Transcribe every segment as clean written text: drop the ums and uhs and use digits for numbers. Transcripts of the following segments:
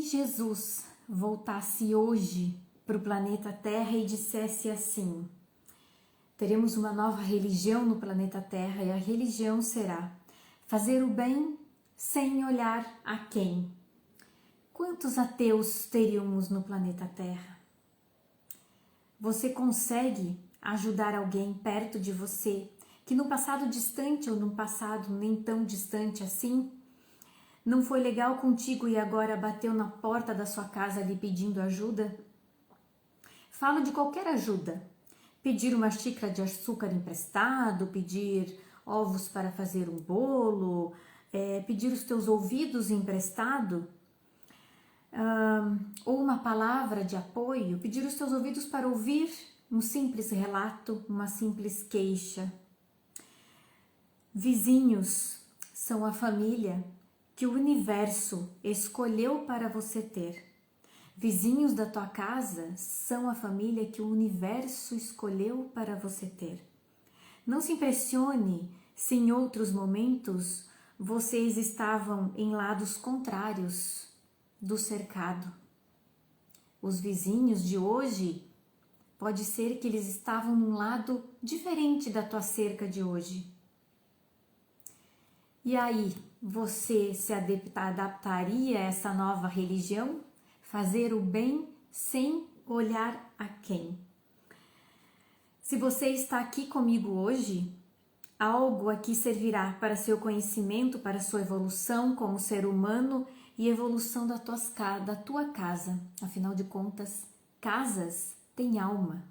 Jesus voltasse hoje para o planeta Terra e dissesse assim: teremos uma nova religião no planeta Terra e a religião será fazer o bem sem olhar a quem. Quantos ateus teríamos no planeta Terra? Você consegue ajudar alguém perto de você que no passado distante ou no passado nem tão distante assim não foi legal contigo e agora bateu na porta da sua casa lhe pedindo ajuda? Falo de qualquer ajuda. Pedir uma xícara de açúcar emprestado, pedir ovos para fazer um bolo, pedir os teus ouvidos emprestado, ou uma palavra de apoio, pedir os teus ouvidos para ouvir um simples relato, uma simples queixa. Vizinhos são a família que o universo escolheu para você ter. Vizinhos da tua casa são a família que o universo escolheu para você ter. Não se impressione se em outros momentos vocês estavam em lados contrários do cercado. Os vizinhos de hoje, pode ser que eles estavam num lado diferente da tua cerca de hoje. E aí, você se adaptaria a essa nova religião? Fazer o bem sem olhar a quem? Se você está aqui comigo hoje, algo aqui servirá para seu conhecimento, para sua evolução como ser humano e evolução da tua casa. Afinal de contas, casas têm alma,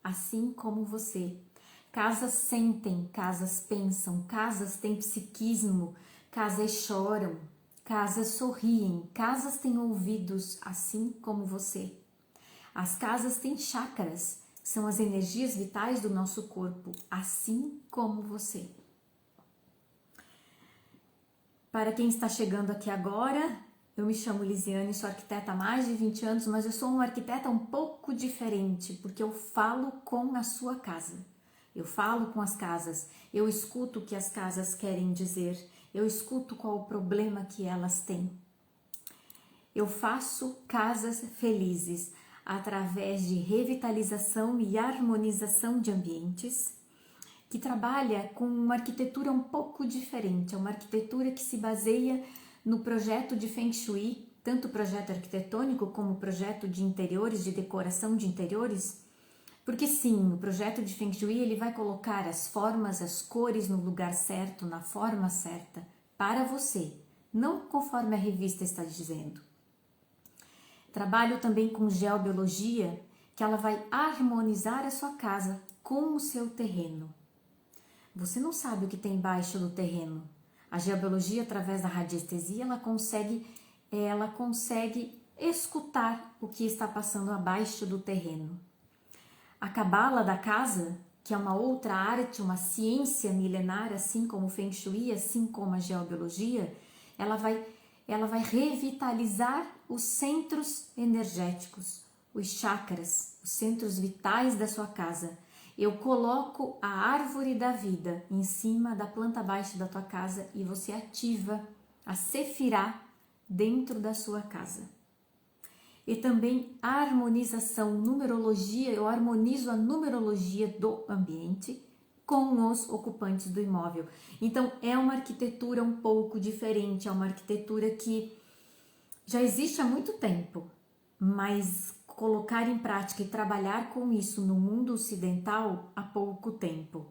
assim como você. Casas sentem, casas pensam, casas têm psiquismo, casas choram, casas sorriem, casas têm ouvidos, assim como você. As casas têm chakras, são as energias vitais do nosso corpo, assim como você. Para quem está chegando aqui agora, eu me chamo Lisiane, sou arquiteta há mais de 20 anos, mas eu sou uma arquiteta um pouco diferente, porque eu falo com a sua casa. Eu falo com as casas, eu escuto o que as casas querem dizer, eu escuto qual o problema que elas têm. Eu faço casas felizes através de revitalização e harmonização de ambientes, que trabalha com uma arquitetura um pouco diferente, é uma arquitetura que se baseia no projeto de Feng Shui, tanto o projeto arquitetônico como o projeto de interiores, de decoração de interiores. Porque sim, o projeto de Feng Shui ele vai colocar as formas, as cores no lugar certo, na forma certa, para você, não conforme a revista está dizendo. Trabalho também com geobiologia, que ela vai harmonizar a sua casa com o seu terreno. Você não sabe o que tem embaixo do terreno. A geobiologia, através da radiestesia, ela consegue escutar o que está passando abaixo do terreno. A cabala da casa, que é uma outra arte, uma ciência milenar, assim como o Feng Shui, assim como a geobiologia, ela vai revitalizar os centros energéticos, os chakras, os centros vitais da sua casa. Eu coloco a árvore da vida em cima da planta baixa da tua casa e você ativa a Sefirá dentro da sua casa. E também a harmonização, numerologia, eu harmonizo a numerologia do ambiente com os ocupantes do imóvel. Então é uma arquitetura um pouco diferente, é uma arquitetura que já existe há muito tempo, mas colocar em prática e trabalhar com isso no mundo ocidental há pouco tempo.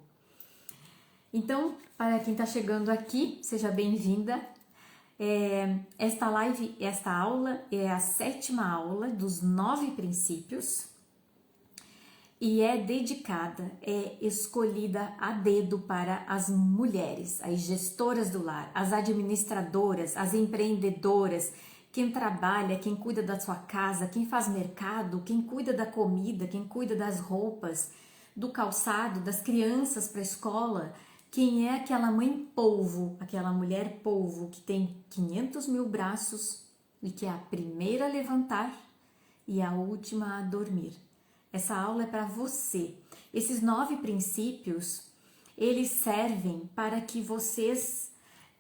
Então, para quem está chegando aqui, seja bem-vinda. Esta aula é a 7ª aula dos 9 princípios e é dedicada, é escolhida a dedo para as mulheres, as gestoras do lar, as administradoras, as empreendedoras, quem trabalha, quem cuida da sua casa, quem faz mercado, quem cuida da comida, quem cuida das roupas, do calçado, das crianças para a escola. Quem é aquela mãe polvo, aquela mulher polvo que tem 500 mil braços e que é a primeira a levantar e a última a dormir? Essa aula é para você. Esses 9 princípios, eles servem para que vocês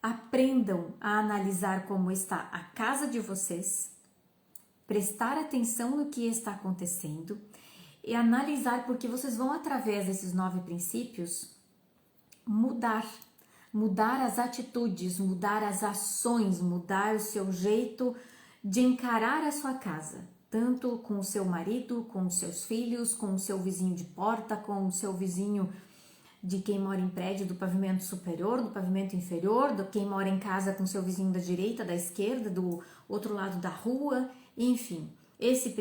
aprendam a analisar como está a casa de vocês, prestar atenção no que está acontecendo e analisar, porque vocês vão, através desses 9 princípios, mudar as atitudes, mudar as ações, mudar o seu jeito de encarar a sua casa, tanto com o seu marido, com os seus filhos, com o seu vizinho de porta, com o seu vizinho de quem mora em prédio do pavimento superior, do pavimento inferior, de quem mora em casa com seu vizinho da direita, da esquerda, do outro lado da rua, enfim. Esses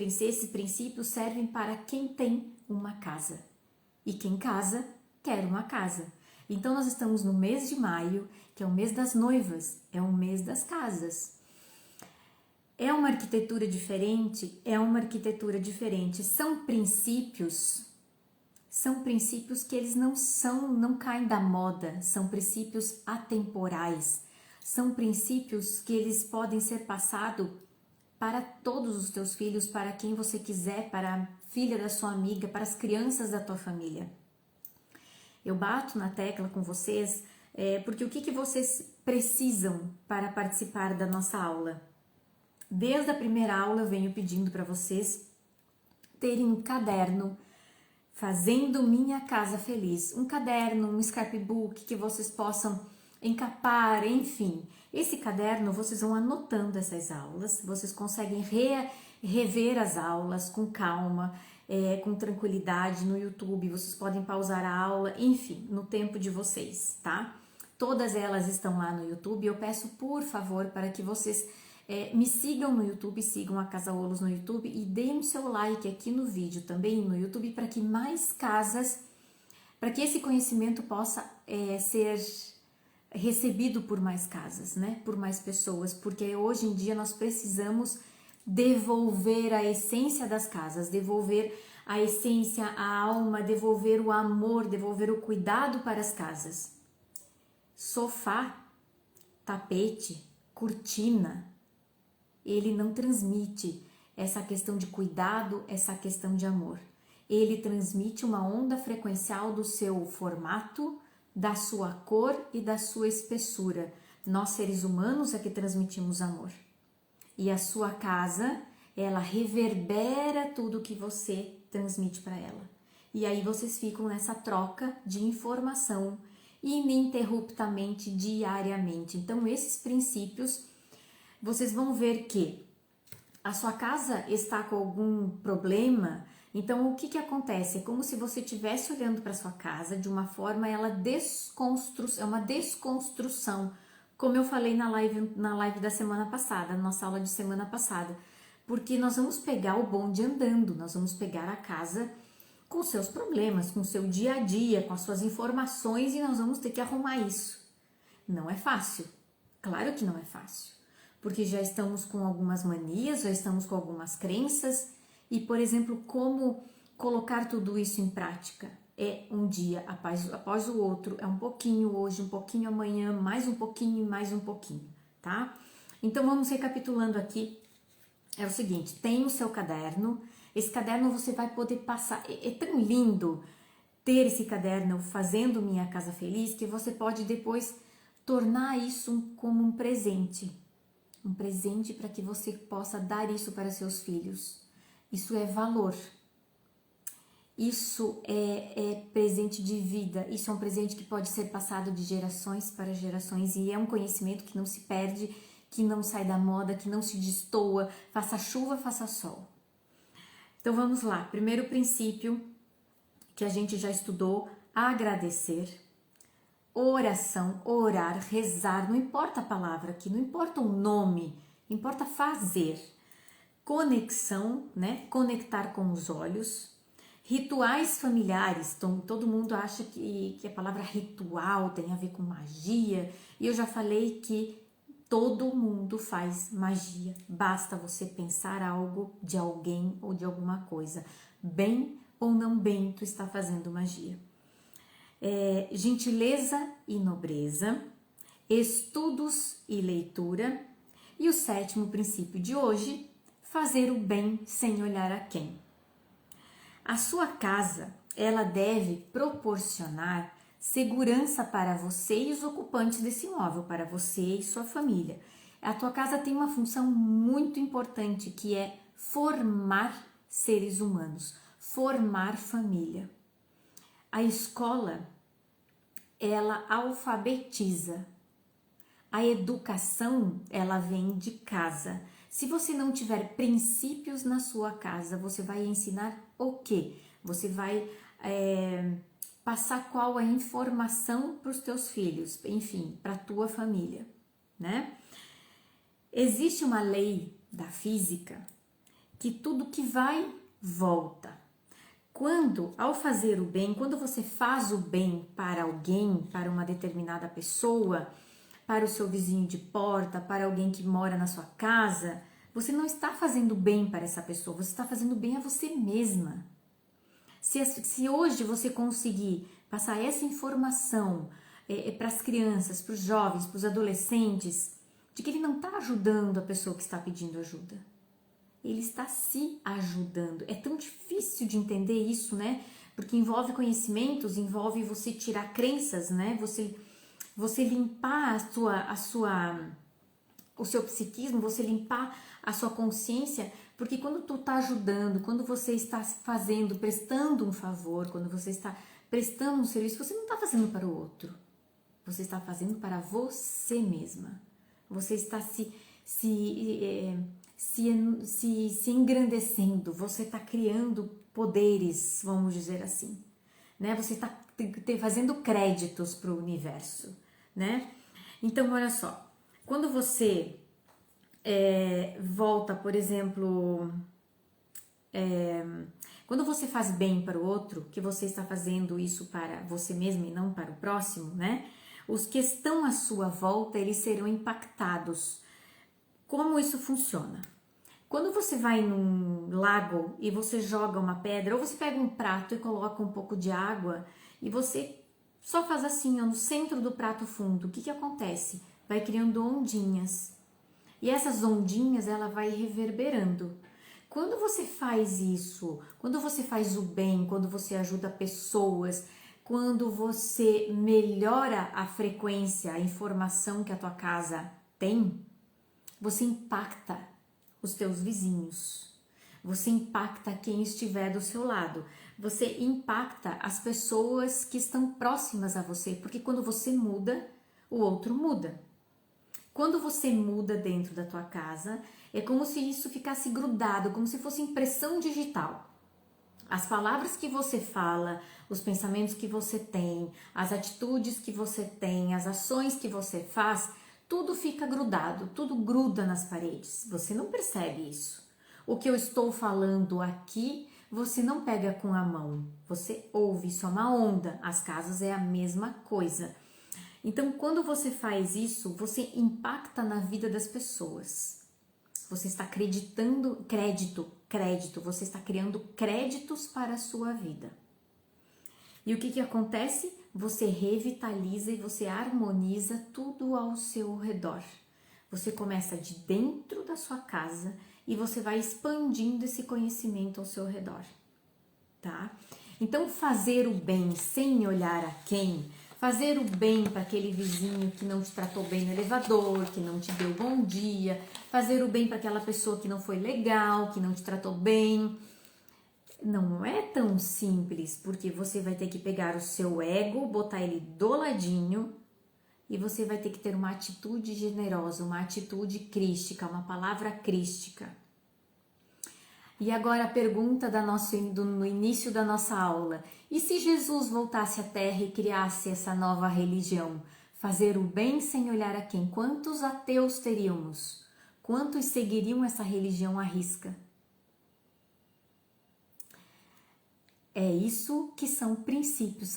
princípios servem para quem tem uma casa. E quem casa, quer uma casa. Então nós estamos no mês de maio, que é o mês das noivas, é o mês das casas. É uma arquitetura diferente? É uma arquitetura diferente. São princípios que eles não caem da moda, são princípios atemporais, são princípios que eles podem ser passados para todos os teus filhos, para quem você quiser, para a filha da sua amiga, para as crianças da tua família. Eu bato na tecla com vocês, porque o que vocês precisam para participar da nossa aula? Desde a primeira aula eu venho pedindo para vocês terem um caderno, Fazendo Minha Casa Feliz, um caderno, um scrapbook que vocês possam encapar, enfim. Esse caderno vocês vão anotando essas aulas, vocês conseguem rever as aulas com calma, com tranquilidade no YouTube, vocês podem pausar a aula, enfim, no tempo de vocês, tá? Todas elas estão lá no YouTube. Eu peço, por favor, para que vocês me sigam no YouTube, sigam a Casa Olos no YouTube e deem o seu like aqui no vídeo também no YouTube, para que mais casas, para que esse conhecimento possa ser recebido por mais casas, né? Por mais pessoas, porque hoje em dia nós precisamos devolver a essência das casas, devolver a essência, a alma, devolver o amor, devolver o cuidado para as casas. Sofá, tapete, cortina, ele não transmite essa questão de cuidado, essa questão de amor. Ele transmite uma onda frequencial do seu formato, da sua cor e da sua espessura. Nós, seres humanos, é que transmitimos amor. E a sua casa, ela reverbera tudo que você transmite para ela. E aí vocês ficam nessa troca de informação ininterruptamente, diariamente. Então, esses princípios, vocês vão ver que a sua casa está com algum problema. Então, o que acontece? É como se você estivesse olhando para sua casa de uma forma, é uma desconstrução, como eu falei na live da semana passada, na nossa aula de semana passada, porque nós vamos pegar o bonde andando, nós vamos pegar a casa com seus problemas, com o seu dia a dia, com as suas informações, e nós vamos ter que arrumar isso. Não é fácil, claro que não é fácil, porque já estamos com algumas manias, já estamos com algumas crenças, e, por exemplo, como colocar tudo isso em prática? É um dia após o outro, é um pouquinho hoje, um pouquinho amanhã, mais um pouquinho e mais um pouquinho, tá? Então, vamos recapitulando aqui. É o seguinte, tem o seu caderno, esse caderno você vai poder passar, é tão lindo ter esse caderno Fazendo Minha Casa Feliz, que você pode depois tornar isso como um presente para que você possa dar isso para seus filhos. Isso é valor, isso é presente de vida, isso é um presente que pode ser passado de gerações para gerações, e é um conhecimento que não se perde, que não sai da moda, que não se destoa, faça chuva, faça sol. Então vamos lá, primeiro princípio que a gente já estudou, agradecer, oração, orar, rezar, não importa a palavra aqui, não importa o nome, importa fazer. Conexão, né? Conectar com os olhos, rituais familiares. Então, todo mundo acha que a palavra ritual tem a ver com magia, e eu já falei que todo mundo faz magia, basta você pensar algo de alguém ou de alguma coisa, bem ou não bem, tu está fazendo magia. Gentileza e nobreza, estudos e leitura, e o 7º princípio de hoje, fazer o bem sem olhar a quem. A sua casa, ela deve proporcionar segurança para você e os ocupantes desse imóvel, para você e sua família. A tua casa tem uma função muito importante, que é formar seres humanos, formar família. A escola, ela alfabetiza. A educação, ela vem de casa. Se você não tiver princípios na sua casa, você vai ensinar o quê? Você vai passar qual a informação para os teus filhos, enfim, para a tua família, né? Existe uma lei da física que tudo que vai, volta. Ao fazer o bem, quando você faz o bem para alguém, para uma determinada pessoa, para o seu vizinho de porta, para alguém que mora na sua casa, você não está fazendo bem para essa pessoa, você está fazendo bem a você mesma. Se hoje você conseguir passar essa informação para as crianças, para os jovens, para os adolescentes, de que ele não está ajudando a pessoa que está pedindo ajuda, ele está se ajudando. É tão difícil de entender isso, né? Porque envolve conhecimentos, envolve você tirar crenças, né? Você limpar o seu psiquismo, você limpar a sua consciência, porque quando tu está ajudando, quando você está fazendo, prestando um favor, quando você está prestando um serviço, você não está fazendo para o outro, você está fazendo para você mesma. Você está se engrandecendo, você está criando poderes, vamos dizer assim, né? Você está fazendo créditos para o universo, né? Então, olha só, quando você volta, por exemplo, quando você faz bem para o outro, que você está fazendo isso para você mesmo e não para o próximo, né? Os que estão à sua volta, eles serão impactados. Como isso funciona? Quando você vai num lago e você joga uma pedra, ou você pega um prato e coloca um pouco de água e você só faz assim, ó, no centro do prato fundo, o que acontece? Vai criando ondinhas. E essas ondinhas, ela vai reverberando. Quando você faz isso, quando você faz o bem, quando você ajuda pessoas, quando você melhora a frequência, a informação que a tua casa tem, você impacta os teus vizinhos, você impacta quem estiver do seu lado, você impacta as pessoas que estão próximas a você, porque quando você muda, o outro muda. Quando você muda dentro da tua casa, é como se isso ficasse grudado, como se fosse impressão digital. As palavras que você fala, os pensamentos que você tem, as atitudes que você tem, as ações que você faz, tudo fica grudado, tudo gruda nas paredes. Você não percebe isso. O que eu estou falando aqui, você não pega com a mão. Você ouve, isso é uma onda. As casas é a mesma coisa. Então, quando você faz isso, você impacta na vida das pessoas. Você está acreditando, crédito, você está criando créditos para a sua vida. E o que acontece? Você revitaliza e você harmoniza tudo ao seu redor. Você começa de dentro da sua casa e você vai expandindo esse conhecimento ao seu redor, tá? Então, fazer o bem sem olhar a quem, fazer o bem para aquele vizinho que não te tratou bem no elevador, que não te deu bom dia, fazer o bem para aquela pessoa que não foi legal, que não te tratou bem, não é tão simples, porque você vai ter que pegar o seu ego, botar ele do ladinho e você vai ter que ter uma atitude generosa, uma atitude crística, uma palavra crística. E agora a pergunta no início da nossa aula: e se Jesus voltasse à Terra e criasse essa nova religião? Fazer o bem sem olhar a quem? Quantos ateus teríamos? Quantos seguiriam essa religião à risca? É isso que são princípios,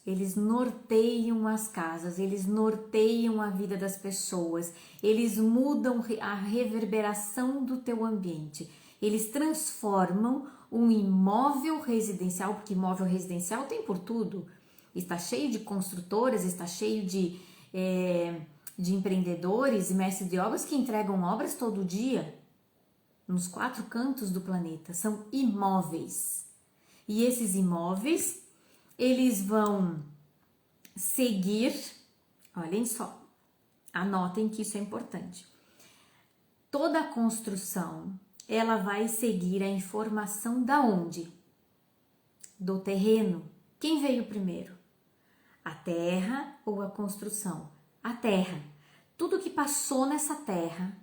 eles norteiam as casas, eles norteiam a vida das pessoas, eles mudam a reverberação do teu ambiente, eles transformam um imóvel residencial, porque imóvel residencial tem por tudo, está cheio de construtoras, está cheio de empreendedores e mestres de obras que entregam obras todo dia, nos 4 cantos do planeta, são imóveis. E esses imóveis, eles vão seguir, olhem só, anotem que isso é importante. Toda construção, ela vai seguir a informação da onde? Do terreno. Quem veio primeiro? A terra ou a construção? A terra. Tudo que passou nessa terra,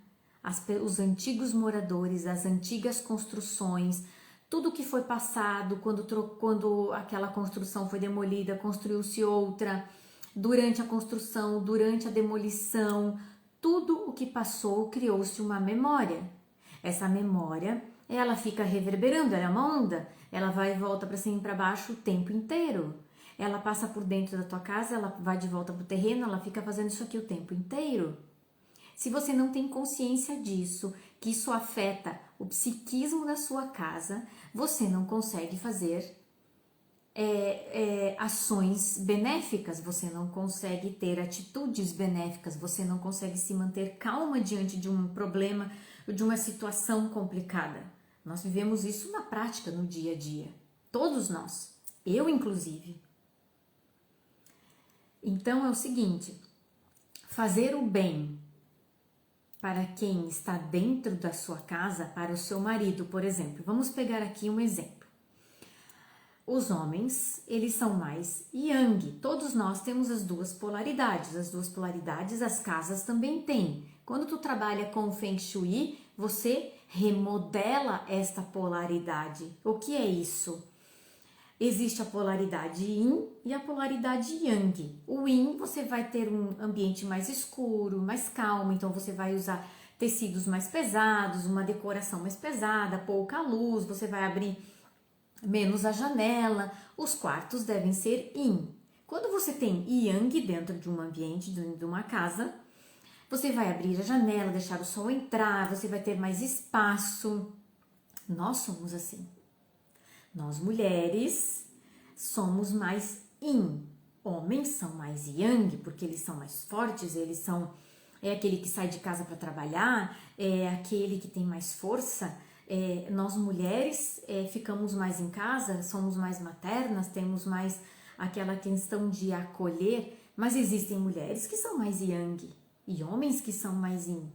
os antigos moradores, as antigas construções, tudo que foi passado quando aquela construção foi demolida, construiu-se outra, durante a construção, durante a demolição, tudo o que passou criou-se uma memória. Essa memória, ela fica reverberando, ela é uma onda, ela vai e volta para cima e para baixo o tempo inteiro. Ela passa por dentro da tua casa, ela vai de volta para o terreno, ela fica fazendo isso aqui o tempo inteiro. Se você não tem consciência disso, que isso afeta o psiquismo da sua casa, você não consegue fazer ações benéficas, você não consegue ter atitudes benéficas, você não consegue se manter calma diante de um problema, de uma situação complicada. Nós vivemos isso na prática, no dia a dia. Todos nós, eu inclusive. Então é o seguinte, fazer o bem para quem está dentro da sua casa, para o seu marido, por exemplo. Vamos pegar aqui um exemplo. Os homens, eles são mais yang. Todos nós temos as duas polaridades. As duas polaridades as casas também têm. Quando tu trabalha com Feng Shui, você remodela esta polaridade. O que é isso? Existe a polaridade Yin e a polaridade Yang. O Yin, você vai ter um ambiente mais escuro, mais calmo, então você vai usar tecidos mais pesados, uma decoração mais pesada, pouca luz, você vai abrir menos a janela, os quartos devem ser Yin. Quando você tem Yang dentro de um ambiente, dentro de uma casa, você vai abrir a janela, deixar o sol entrar, você vai ter mais espaço. Nós somos assim. Nós mulheres somos mais Yin. Homens são mais Yang, porque eles são mais fortes, eles são aquele que sai de casa para trabalhar, é aquele que tem mais força. Nós mulheres ficamos mais em casa, somos mais maternas, temos mais aquela questão de acolher, mas existem mulheres que são mais Yang e homens que são mais Yin.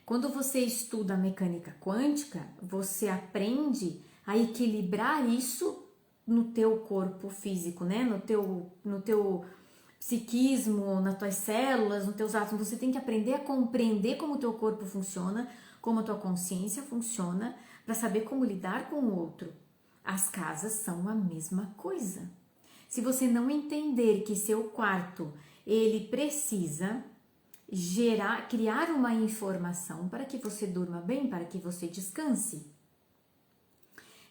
Quando você estuda a mecânica quântica, você aprende a equilibrar isso no teu corpo físico, né? No teu psiquismo, nas tuas células, nos teus átomos. Você tem que aprender a compreender como o teu corpo funciona, como a tua consciência funciona, para saber como lidar com o outro. As casas são a mesma coisa. Se você não entender que seu quarto, ele precisa criar uma informação para que você durma bem, para que você descanse.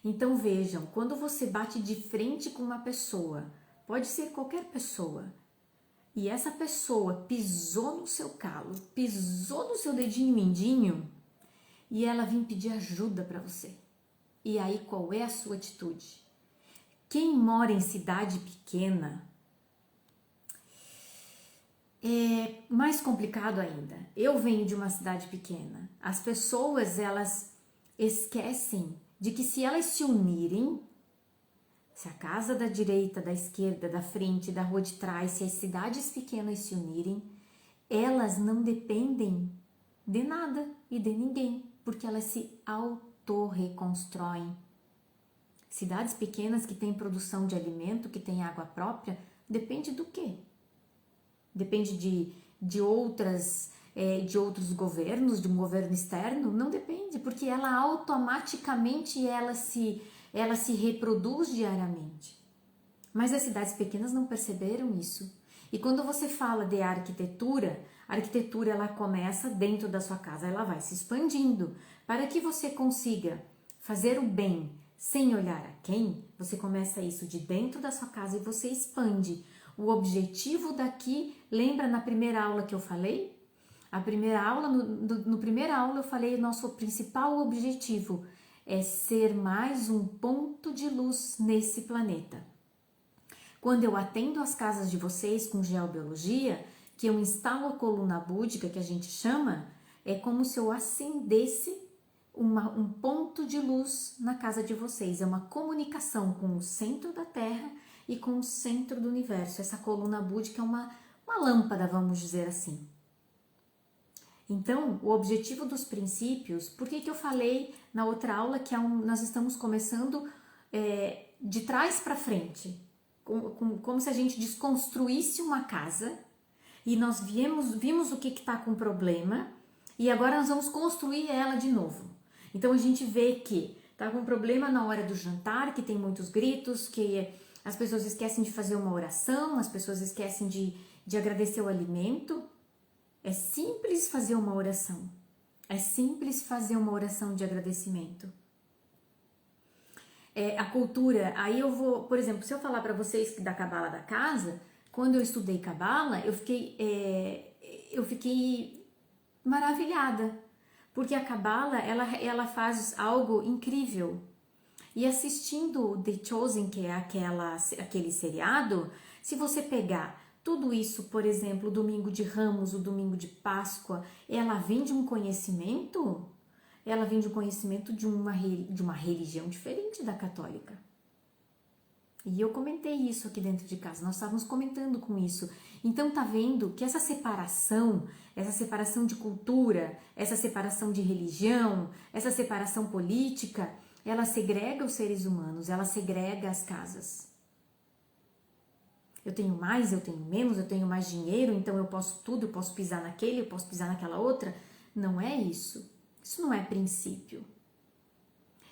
Então vejam, quando você bate de frente com uma pessoa, pode ser qualquer pessoa, e essa pessoa pisou no seu calo, pisou no seu dedinho mindinho, e ela vem pedir ajuda para você. E aí qual é a sua atitude? Quem mora em cidade pequena, é mais complicado ainda. Eu venho de uma cidade pequena. As pessoas, elas esquecem de que se elas se unirem, se a casa da direita, da esquerda, da frente, da rua de trás, se as cidades pequenas se unirem, elas não dependem de nada e de ninguém, porque elas se autorreconstroem. Cidades pequenas que têm produção de alimento, que têm água própria, depende do quê? Depende de outros governos, de um governo externo? Não depende, porque ela automaticamente ela se reproduz diariamente. Mas as cidades pequenas não perceberam isso. E quando você fala de arquitetura, a arquitetura ela começa dentro da sua casa, ela vai se expandindo. Para que você consiga fazer o bem sem olhar a quem, você começa isso de dentro da sua casa e você expande. O objetivo daqui, lembra na primeira aula que eu falei? A primeira aula, no primeira aula eu falei, nosso principal objetivo é ser mais um ponto de luz nesse planeta. Quando eu atendo as casas de vocês com geobiologia, que eu instalo a coluna búdica, que a gente chama, é como se eu acendesse um ponto de luz na casa de vocês. É uma comunicação com o centro da Terra e com o centro do universo. Essa coluna búdica é uma lâmpada, vamos dizer assim. Então, o objetivo dos princípios, por que eu falei na outra aula que nós estamos começando de trás para frente, como se a gente desconstruísse uma casa e nós vimos o que está com problema e agora nós vamos construir ela de novo. Então a gente vê que está com problema na hora do jantar, que tem muitos gritos, que as pessoas esquecem de fazer uma oração, as pessoas esquecem de agradecer o alimento. É simples fazer uma oração. É simples fazer uma oração de agradecimento. A cultura, aí eu vou, por exemplo, se eu falar para vocês da Cabala da casa, quando eu estudei Cabala, eu fiquei maravilhada, porque a Cabala, ela faz algo incrível. E assistindo The Chosen, que é aquele seriado, se você pegar tudo isso, por exemplo, o domingo de Ramos, o domingo de Páscoa, ela vem de um conhecimento, de uma religião diferente da católica. E eu comentei isso aqui dentro de casa, nós estávamos comentando com isso. Então tá vendo que essa separação de cultura, essa separação de religião, essa separação política, ela segrega os seres humanos, ela segrega as casas. Eu tenho mais, eu tenho menos, eu tenho mais dinheiro, então eu posso tudo, eu posso pisar naquele, eu posso pisar naquela outra. Não é isso. Isso não é princípio.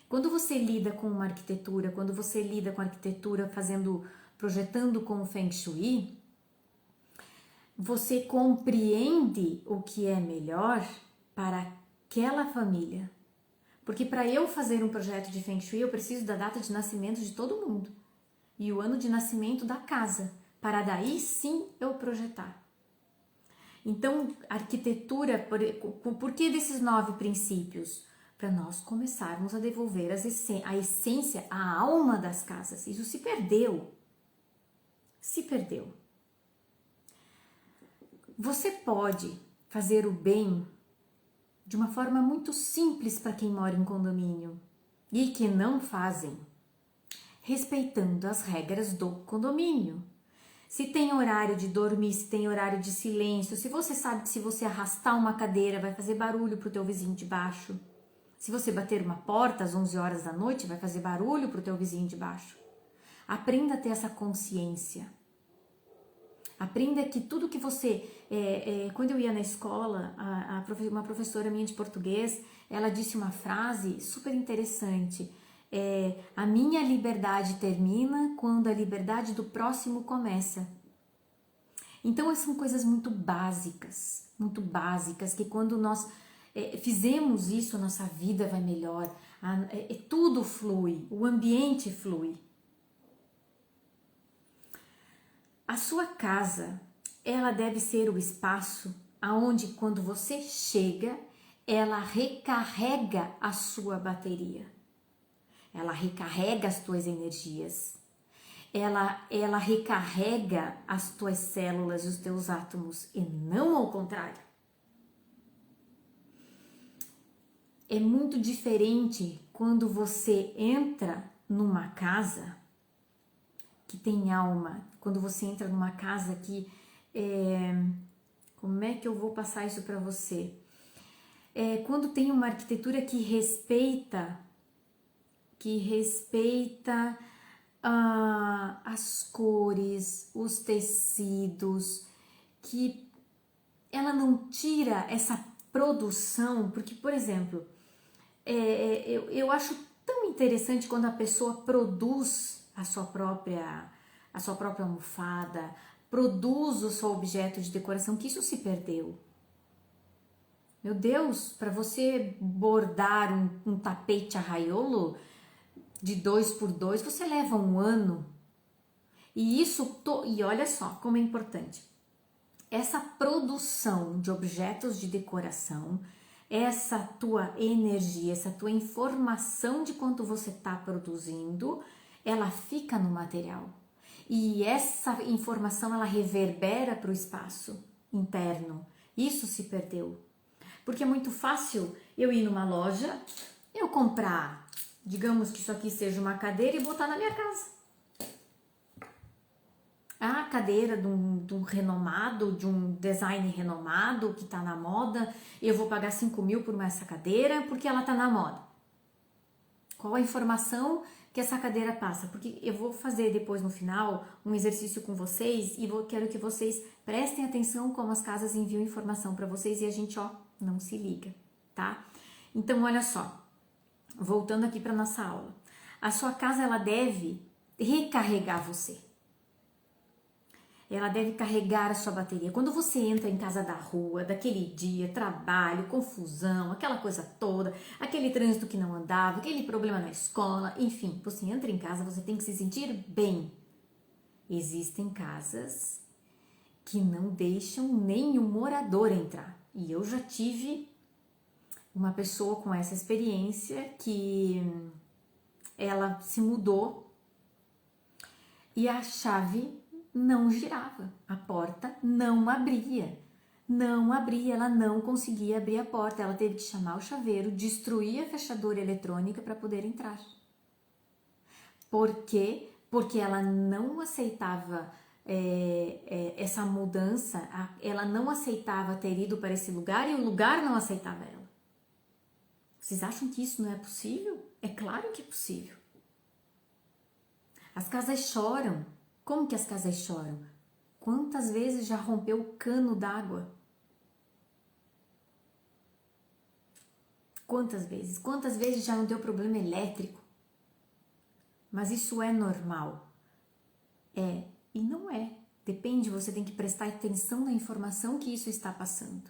Quando você lida com uma arquitetura, quando você lida com a arquitetura projetando com o Feng Shui, você compreende o que é melhor para aquela família. Porque para eu fazer um projeto de Feng Shui, eu preciso da data de nascimento de todo mundo. E o ano de nascimento da casa, para daí sim eu projetar. Então, arquitetura, por que desses 9 princípios? Para nós começarmos a devolver a essência, a alma das casas. Isso se perdeu. Se perdeu. Você pode fazer o bem de uma forma muito simples para quem mora em condomínio e que não fazem, respeitando as regras do condomínio. Se tem horário de dormir, se tem horário de silêncio, se você sabe que se você arrastar uma cadeira vai fazer barulho para o teu vizinho de baixo. Se você bater uma porta às 11 horas da noite vai fazer barulho para o teu vizinho de baixo. Aprenda a ter essa consciência. Aprenda que tudo que você... quando eu ia na escola, uma professora minha de português, ela disse uma frase super interessante. A minha liberdade termina quando a liberdade do próximo começa. Então, essas são coisas muito básicas, que quando nós fizemos isso, a nossa vida vai melhor, tudo flui, o ambiente flui. A sua casa, ela deve ser o espaço aonde quando você chega, ela recarrega a sua bateria. Ela recarrega as tuas energias. Ela recarrega as tuas células, os teus átomos, e não ao contrário. É muito diferente quando você entra numa casa que tem alma, quando você entra numa casa que... como é que eu vou passar isso para você? Quando tem uma arquitetura que respeita as cores, os tecidos, que ela não tira essa produção, porque, por exemplo, eu acho tão interessante quando a pessoa produz a sua própria almofada, produz o seu objeto de decoração, que isso se perdeu. Meu Deus, para você bordar um tapete arraiolo de 2x2, você leva um ano. E e olha só como é importante. Essa produção de objetos de decoração, essa tua energia, essa tua informação de quanto você está produzindo, ela fica no material. E essa informação, ela reverbera para o espaço interno. Isso se perdeu. Porque é muito fácil eu ir numa loja, eu comprar, digamos que isso aqui seja uma cadeira e botar na minha casa. a cadeira de um renomado, de um design renomado que está na moda, eu vou pagar 5 mil por essa cadeira porque ela está na moda. Qual a informação que essa cadeira passa? Porque eu vou fazer depois no final um exercício com vocês e quero que vocês prestem atenção como as casas enviam informação para vocês e a gente, não se liga, tá? Então, olha só, voltando aqui para nossa aula. A sua casa, ela deve recarregar você. Ela deve carregar a sua bateria. Quando você entra em casa da rua, daquele dia, trabalho, confusão, aquela coisa toda, aquele trânsito que não andava, aquele problema na escola, enfim, você entra em casa, você tem que se sentir bem. Existem casas que não deixam nenhum morador entrar. E eu já tive uma pessoa com essa experiência que ela se mudou e a chave não girava, a porta não abria, ela não conseguia abrir a porta, ela teve que chamar o chaveiro, destruir a fechadura eletrônica para poder entrar. Por quê? Porque ela não aceitava essa mudança, ela não aceitava ter ido para esse lugar e o lugar não aceitava ela. Vocês acham que isso não é possível? É claro que é possível. As casas choram. Como que as casas choram? Quantas vezes já rompeu o cano d'água? Quantas vezes? Quantas vezes já não deu problema elétrico? Mas isso é normal? É e não é. Depende, você tem que prestar atenção na informação que isso está passando.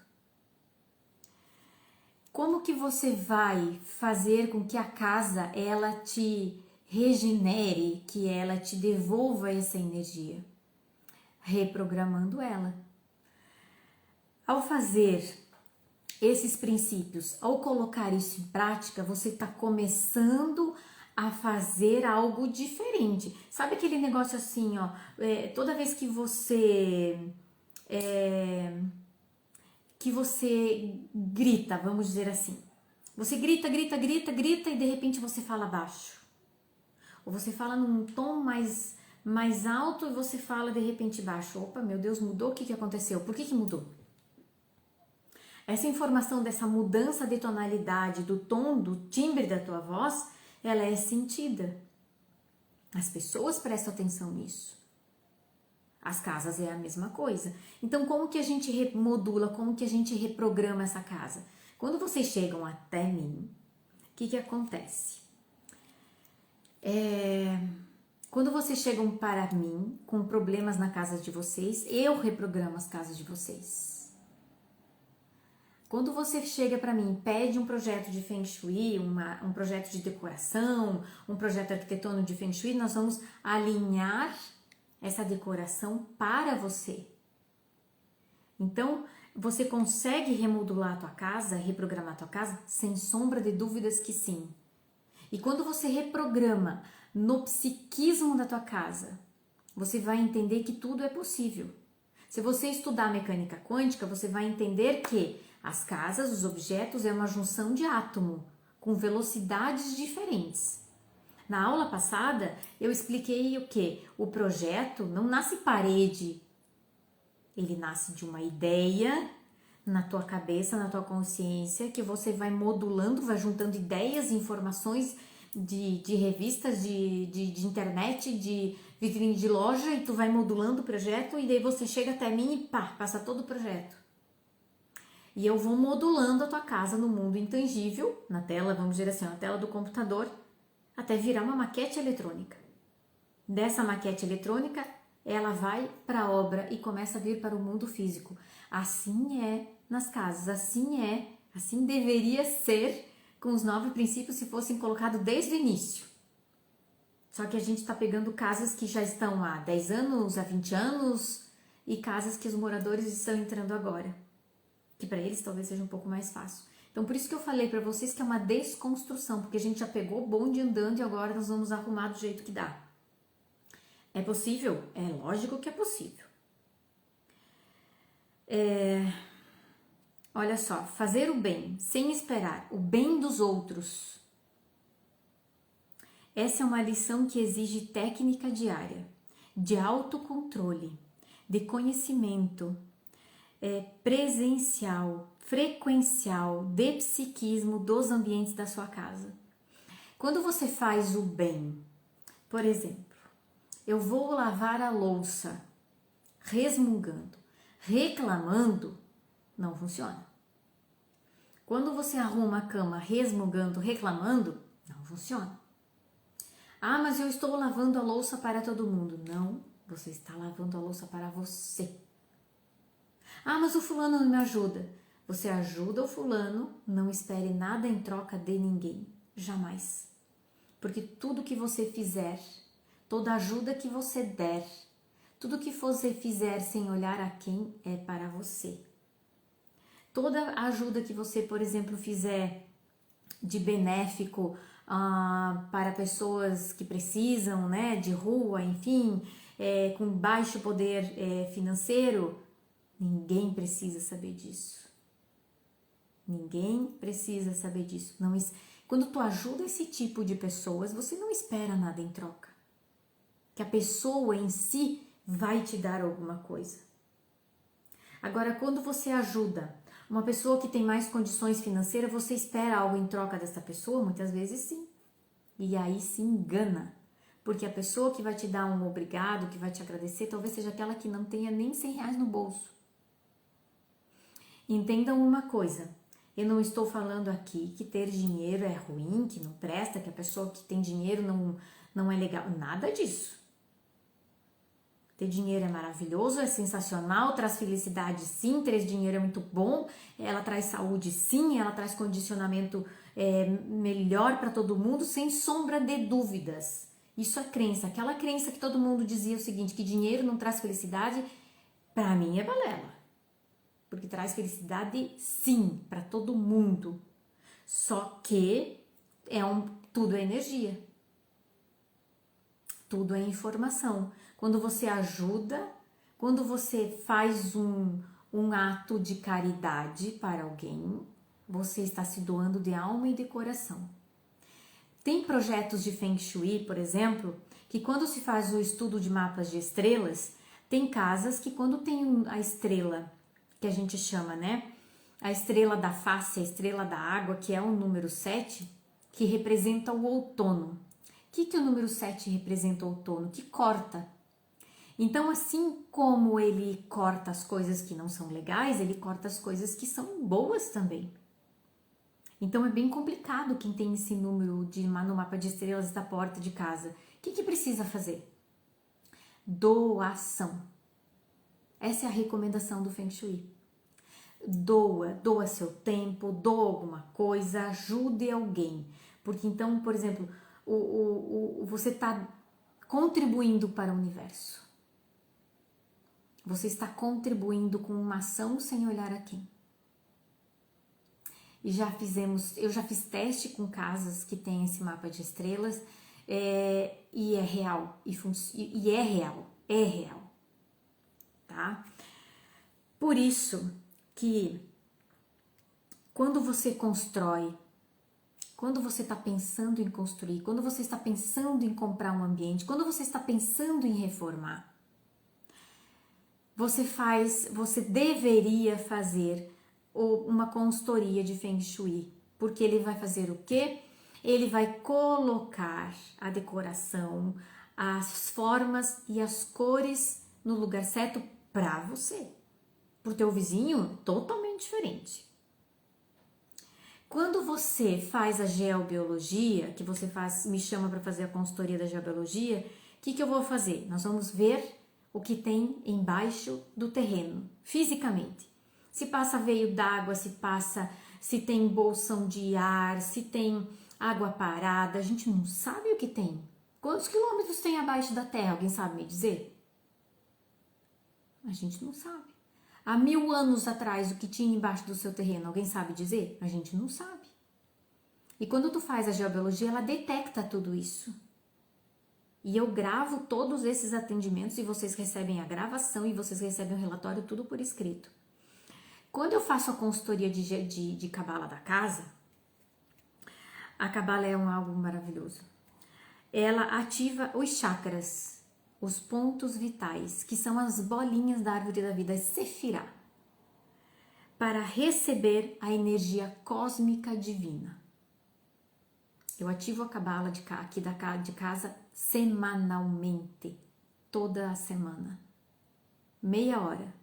Como que você vai fazer com que a casa ela te regenere, que ela te devolva essa energia? Reprogramando ela. Ao fazer esses princípios, ao colocar isso em prática, você está começando a fazer algo diferente. Sabe aquele negócio assim, toda vez que você grita, vamos dizer assim, você grita e de repente você fala baixo. Ou você fala num tom mais alto e você fala de repente baixo. Opa, meu Deus, mudou? O que aconteceu? Por que mudou? Essa informação dessa mudança de tonalidade, do tom, do timbre da tua voz, ela é sentida. As pessoas prestam atenção nisso. As casas é a mesma coisa. Então, como que a gente remodula, como que a gente reprograma essa casa? Quando vocês chegam até mim, o que acontece? Quando vocês chegam para mim com problemas na casa de vocês, eu reprogramo as casas de vocês. Quando você chega para mim, pede um projeto de Feng Shui, um projeto de decoração, um projeto arquitetônico de Feng Shui, nós vamos alinhar essa decoração para você. Então, você consegue remodular a tua casa, reprogramar a tua casa? Sem sombra de dúvidas que sim. E quando você reprograma no psiquismo da tua casa, você vai entender que tudo é possível. Se você estudar mecânica quântica, você vai entender que as casas, os objetos, é uma junção de átomo com velocidades diferentes. Na aula passada, eu expliquei o que? O projeto não nasce parede, ele nasce de uma ideia na tua cabeça, na tua consciência, que você vai modulando, vai juntando ideias, informações de revistas, de internet, de vitrine de loja, e tu vai modulando o projeto, e daí você chega até mim e passa todo o projeto. E eu vou modulando a tua casa no mundo intangível, na tela, vamos dizer assim, na tela do computador, até virar uma maquete eletrônica. Dessa maquete eletrônica, ela vai para a obra e começa a vir para o mundo físico. Assim é nas casas, assim deveria ser com os 9 princípios se fossem colocados desde o início. Só que a gente está pegando casas que já estão há 10 anos, há 20 anos e casas que os moradores estão entrando agora, que para eles talvez seja um pouco mais fácil. Então, por isso que eu falei para vocês que é uma desconstrução, porque a gente já pegou o bonde andando e agora nós vamos arrumar do jeito que dá. É possível? É lógico que é possível. Olha só, fazer o bem sem esperar o bem dos outros. Essa é uma lição que exige técnica diária. de autocontrole, de conhecimento presencial, frequencial, de psiquismo dos ambientes da sua casa. Quando você faz o bem, por exemplo, eu vou lavar a louça resmungando, reclamando, não funciona. Quando você arruma a cama resmungando, reclamando, não funciona. Ah, mas eu estou lavando a louça para todo mundo. Não, você está lavando a louça para você. Ah, mas o fulano não me ajuda. Você ajuda o fulano, não espere nada em troca de ninguém. Jamais. Porque tudo que você fizer, toda ajuda que você der, tudo que você fizer sem olhar a quem é para você. Toda ajuda que você, por exemplo, fizer de benéfico para pessoas que precisam, né, de rua, enfim, com baixo poder financeiro, ninguém precisa saber disso. Ninguém precisa saber disso. Não, quando tu ajuda esse tipo de pessoas, você não espera nada em troca. Que a pessoa em si vai te dar alguma coisa. Agora, quando você ajuda uma pessoa que tem mais condições financeiras, você espera algo em troca dessa pessoa? Muitas vezes sim. E aí se engana. Porque a pessoa que vai te dar um obrigado, que vai te agradecer, talvez seja aquela que não tenha nem 100 reais no bolso. Entendam uma coisa. Eu não estou falando aqui que ter dinheiro é ruim, que não presta, que a pessoa que tem dinheiro não é legal. Nada disso. Ter dinheiro é maravilhoso, é sensacional, traz felicidade sim, ter dinheiro é muito bom, ela traz saúde sim, ela traz condicionamento melhor para todo mundo, sem sombra de dúvidas. Isso é crença, aquela crença que todo mundo dizia o seguinte, que dinheiro não traz felicidade, para mim é balela. Porque traz felicidade sim, para todo mundo. Só que tudo é energia. Tudo é informação. Quando você ajuda, quando você faz um ato de caridade para alguém, você está se doando de alma e de coração. Tem projetos de Feng Shui, por exemplo, que quando se faz o estudo de mapas de estrelas, tem casas que quando tem a estrela, que a gente chama, né? A estrela da face, a estrela da água, que é o número 7, que representa o outono. O que o número 7 representa o outono? Que corta. Então, assim como ele corta as coisas que não são legais, ele corta as coisas que são boas também. Então, é bem complicado quem tem esse número no mapa de estrelas da porta de casa. O que precisa fazer? Doação. Essa é a recomendação do Feng Shui. Doa seu tempo, doa alguma coisa, ajude alguém. Porque então, por exemplo, você está contribuindo para o universo. Você está contribuindo com uma ação sem olhar a quem. E eu já fiz teste com casas que tem esse mapa de estrelas e é real, e é real, tá? Por isso que quando você constrói, quando você está pensando em construir, quando você está pensando em comprar um ambiente, quando você está pensando em reformar, você deveria fazer uma consultoria de Feng Shui, porque ele vai fazer o quê? Ele vai colocar a decoração, as formas e as cores no lugar certo para você. Para o teu vizinho, totalmente diferente. Quando você faz a geobiologia, que você me chama para fazer a consultoria da geobiologia, o que eu vou fazer? Nós vamos ver o que tem embaixo do terreno, fisicamente. Se passa veio d'água, se tem bolsão de ar, se tem água parada, a gente não sabe o que tem. Quantos quilômetros tem abaixo da terra? Alguém sabe me dizer? A gente não sabe. Há 1000 anos atrás, o que tinha embaixo do seu terreno, alguém sabe dizer? A gente não sabe. E quando tu faz a geobiologia, ela detecta tudo isso. E eu gravo todos esses atendimentos e vocês recebem a gravação e vocês recebem o relatório tudo por escrito. Quando eu faço a consultoria de Cabala da casa, a Cabala é algo maravilhoso. Ela ativa os chakras. os pontos vitais, que são as bolinhas da árvore da vida, Sefirá, para receber a energia cósmica divina. Eu ativo a cabala aqui de casa semanalmente, toda a semana, meia hora.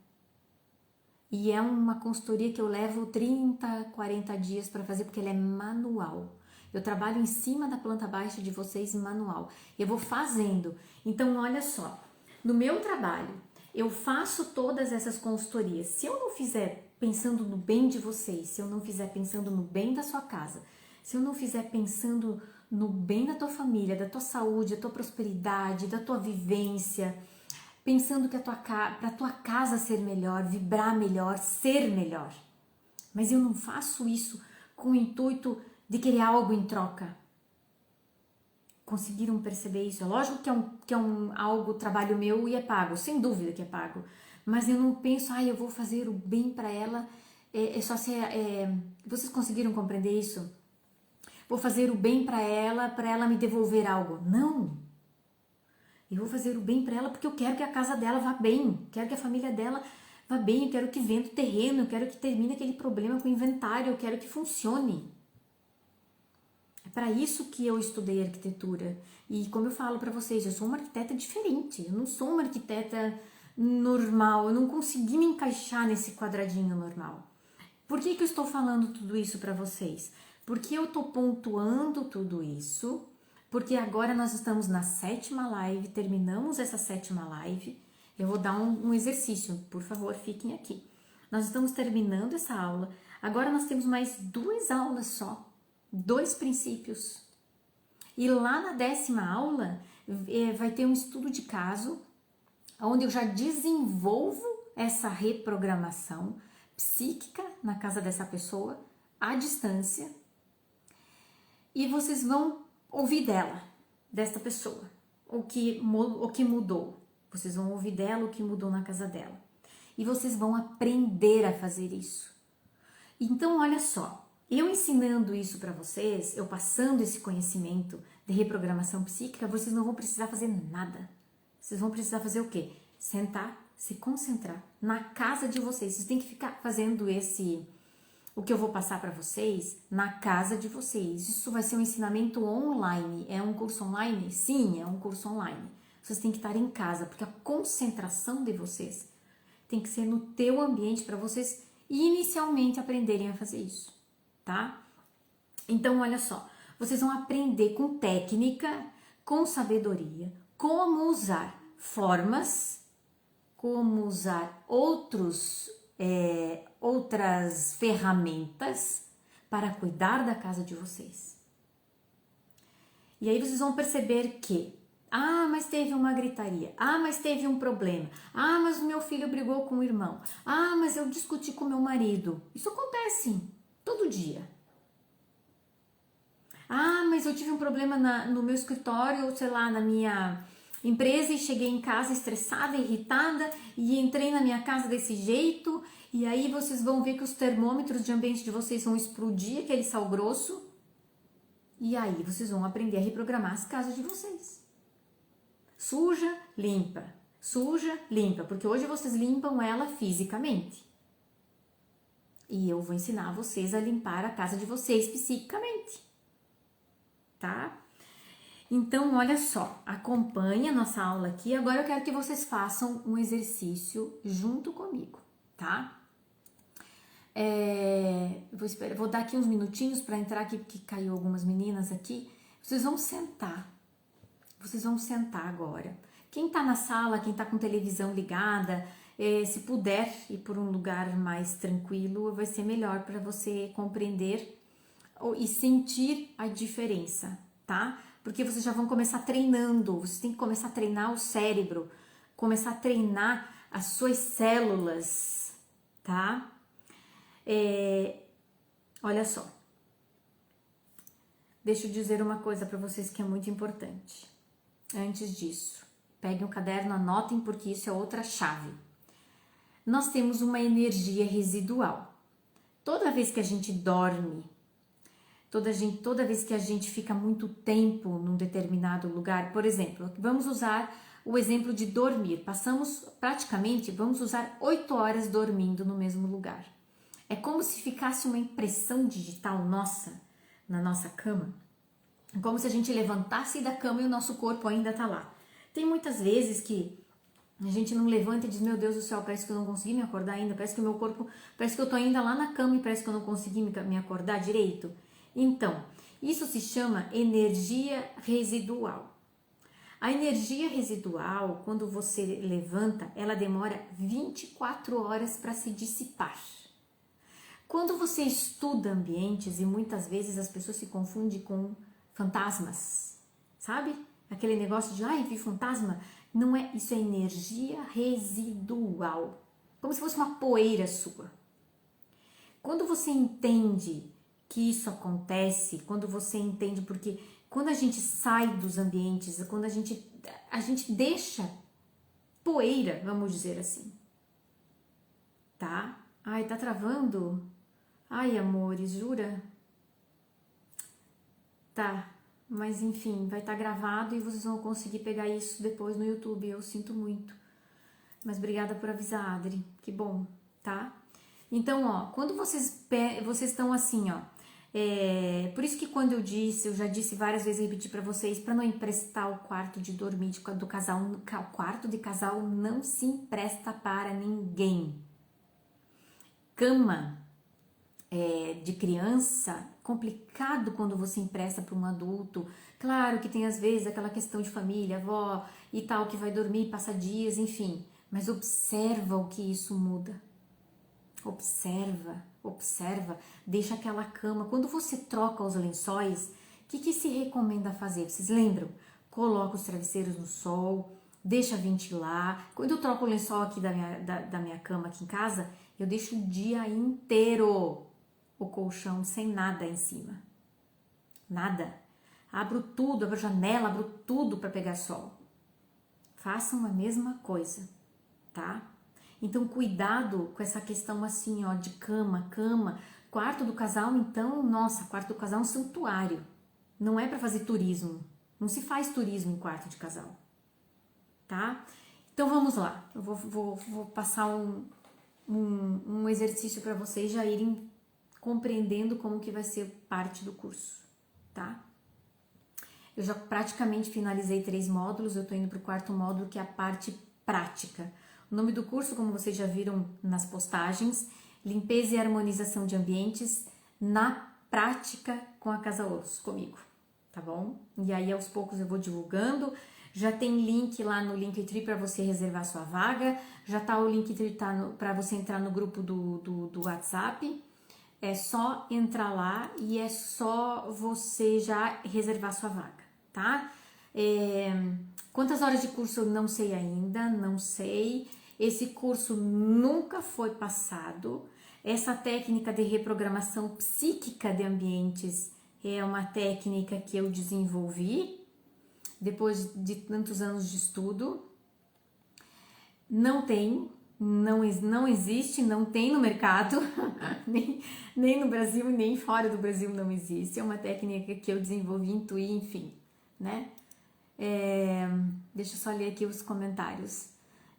E é uma consultoria que eu levo 30, 40 dias para fazer, porque ela é manual. Eu trabalho em cima da planta baixa de vocês manual. Eu vou fazendo. Então, olha só, no meu trabalho, eu faço todas essas consultorias. Se eu não fizer pensando no bem de vocês, se eu não fizer pensando no bem da sua casa, se eu não fizer pensando no bem da tua família, da tua saúde, da tua prosperidade, da tua vivência, pensando que para a tua casa ser melhor, vibrar melhor, ser melhor. Mas eu não faço isso com o intuito de querer algo em troca. Conseguiram perceber isso? É lógico que é algo, trabalho meu e é pago, sem dúvida que é pago. Mas eu não penso, eu vou fazer o bem para ela, vocês conseguiram compreender isso? Vou fazer o bem para ela me devolver algo. Não! Eu vou fazer o bem para ela porque eu quero que a casa dela vá bem, quero que a família dela vá bem, eu quero que venda o terreno, eu quero que termine aquele problema com o inventário, eu quero que funcione. É para isso que eu estudei arquitetura. E como eu falo para vocês, eu sou uma arquiteta diferente, eu não sou uma arquiteta normal, eu não consegui me encaixar nesse quadradinho normal. Por que eu estou falando tudo isso para vocês? Porque eu estou pontuando tudo isso, porque agora nós estamos na 7ª live, terminamos essa 7ª live. Eu vou dar um exercício, por favor, fiquem aqui. Nós estamos terminando essa aula, agora nós temos mais 2 aulas só, 2 princípios. E lá na 10ª aula vai ter um estudo de caso, onde eu já desenvolvo essa reprogramação psíquica na casa dessa pessoa, à distância, e vocês vão ouvir desta pessoa, o que mudou. Vocês vão ouvir dela o que mudou na casa dela. E vocês vão aprender a fazer isso. Então, olha só, eu ensinando isso para vocês, eu passando esse conhecimento de reprogramação psíquica, vocês não vão precisar fazer nada. Vocês vão precisar fazer o quê? Sentar, se concentrar na casa de vocês. Vocês têm que ficar fazendo o que eu vou passar para vocês na casa de vocês. Isso vai ser um ensinamento online. É um curso online? Sim, é um curso online. Vocês têm que estar em casa, porque a concentração de vocês tem que ser no teu ambiente para vocês inicialmente aprenderem a fazer isso, tá? Então, olha só, vocês vão aprender com técnica, com sabedoria, como usar formas, como usar outras ferramentas para cuidar da casa de vocês. E aí vocês vão perceber que, mas teve uma gritaria, mas teve um problema, mas o meu filho brigou com o irmão, mas eu discuti com meu marido. Isso acontece todo dia. Mas eu tive um problema no meu escritório, sei lá, na minha empresa, e cheguei em casa estressada, irritada, e entrei na minha casa desse jeito, e aí vocês vão ver que os termômetros de ambiente de vocês vão explodir, aquele sal grosso, e aí vocês vão aprender a reprogramar as casas de vocês. Suja, limpa, porque hoje vocês limpam ela fisicamente. E eu vou ensinar vocês a limpar a casa de vocês psiquicamente, tá? Então, olha só, acompanhe a nossa aula aqui. Agora eu quero que vocês façam um exercício junto comigo, tá? Vou dar aqui uns minutinhos para entrar aqui, porque caiu algumas meninas aqui. Vocês vão sentar agora. Quem tá na sala, quem tá com televisão ligada, se puder ir por um lugar mais tranquilo, vai ser melhor para você compreender e sentir a diferença, tá? Porque vocês já vão começar treinando, vocês têm que começar a treinar o cérebro, começar a treinar as suas células, tá? Olha só, deixa eu dizer uma coisa para vocês que é muito importante. Antes disso, peguem um caderno, anotem, porque isso é outra chave. Nós temos uma energia residual. Toda vez que a gente dorme, toda vez que a gente fica muito tempo num determinado lugar, por exemplo, vamos usar o exemplo de dormir. Passamos praticamente, vamos usar 8 horas dormindo no mesmo lugar. É como se ficasse uma impressão digital nossa na nossa cama. É como se a gente levantasse da cama e o nosso corpo ainda tá lá. Tem muitas vezes que a gente não levanta e diz, meu Deus do céu, parece que eu não consegui me acordar ainda, parece que o meu corpo, parece que eu tô ainda lá na cama e parece que eu não consegui me acordar direito. Então, isso se chama energia residual. A energia residual, quando você levanta, ela demora 24 horas para se dissipar. Quando você estuda ambientes, e muitas vezes as pessoas se confundem com fantasmas, sabe? Aquele negócio de, ai, vi fantasma. Não é, isso é energia residual. Como se fosse uma poeira sua. Quando você entende que isso acontece, quando você entende, porque quando a gente sai dos ambientes, quando a gente deixa poeira, vamos dizer assim, tá? Ai, tá travando? Ai, amores, jura? Tá, mas enfim, vai estar gravado e vocês vão conseguir pegar isso depois no YouTube, eu sinto muito. Mas obrigada por avisar, Adri, que bom, tá? Então, ó, quando vocês estão assim, ó, por isso que quando eu já disse várias vezes, repeti pra vocês, pra não emprestar o quarto de dormir do casal, o quarto de casal não se empresta para ninguém. Cama de criança, complicado quando você empresta para um adulto. Claro que tem às vezes aquela questão de família, avó e tal, que vai dormir, passa dias, enfim. Mas observa o que isso muda. Observa, deixa aquela cama. Quando você troca os lençóis, o que se recomenda fazer? Vocês lembram? Coloca os travesseiros no sol, deixa ventilar. Quando eu troco o lençol aqui da minha cama aqui em casa, eu deixo o dia inteiro o colchão sem nada em cima. Nada. Abro tudo, abro a janela, abro tudo para pegar sol. Façam a mesma coisa, tá? Então, cuidado com essa questão assim, ó, de cama. Quarto do casal, então, nossa, quarto do casal é um santuário. Não é para fazer turismo. Não se faz turismo em quarto de casal, tá? Então, vamos lá. Eu vou passar um exercício para vocês já irem compreendendo como que vai ser parte do curso, tá? Eu já praticamente finalizei 3 módulos, eu tô indo pro 4º módulo, que é a parte prática. O nome do curso, como vocês já viram nas postagens, Limpeza e Harmonização de Ambientes na Prática com a Casa Osso, comigo, tá bom? E aí, aos poucos, eu vou divulgando. Já tem link lá no Linktree para você reservar sua vaga, já tá o Linktree para você entrar no grupo do WhatsApp. É só entrar lá e é só você já reservar sua vaga, tá? Quantas horas de curso eu não sei ainda, não sei. Esse curso nunca foi passado. Essa técnica de reprogramação psíquica de ambientes é uma técnica que eu desenvolvi depois de tantos anos de estudo. Não existe, não tem no mercado, nem no Brasil, nem fora do Brasil não existe. É uma técnica que eu desenvolvi, intuí, enfim, né? Deixa eu só ler aqui os comentários.